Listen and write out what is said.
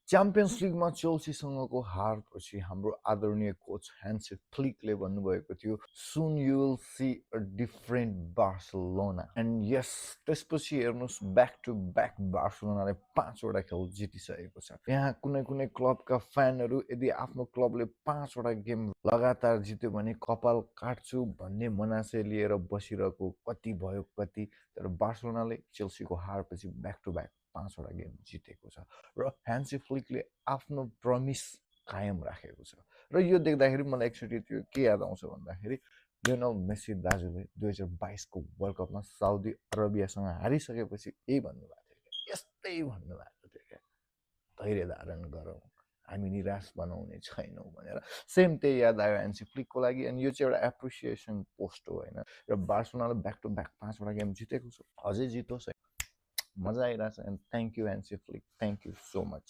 Champions लिगमा चेल्सीसँगको हारपछि हाम्रो आदरणीय coach ह्यान्सी Flick भन्नुभएको थियो soon you will see a different Barcelona and yes त्यसपछि हेर्नुहोस् ब्याक टु ब्याक बार्सलोनाले 5वटा खेल जितिसकेको छ। यहाँ कुनै कुनै क्लबका फ्यानहरू यदि आफ्नो क्लबले 5वटा गेम लगातार जित्यो भने कपाल काट्छु भन्ने मनासे लिएर बसिरहेको कति भयो कति, तर बार्सलोनाले चेल्सीको हारपछि ब्याक टु ब्याक 5वटा गेम जितेको छ र ह्यान्सी फ्लिकले आफ्नो प्रमिस कायम राखेको छ। र यो देख्दाखेरि मलाई एकचोटि त्यो के याद आउँछ भन्दाखेरि लियोनल मेसी दाजुले 2022को वर्ल्ड कपमा साउदी अरबियासँग हारिसकेपछि यही भन्नुभएको थियो क्या, यस्तै भन्नुभएको थियो क्या, धैर्य धारण गरौँ, हामी निराश बनाउने छैनौँ भनेर। सेम त्यही याद आयो ह्यान्सी फ्लिकको लागि। अनि यो चाहिँ एउटा एप्रिसिएसन पोस्ट हो होइन, र बार्सलोनाले ब्याक टु ब्याक 5वटा गेम जितेको छ, अझै जितोस्, मजा आइरहेछ। And thank you Hansi Flick, thank you so much.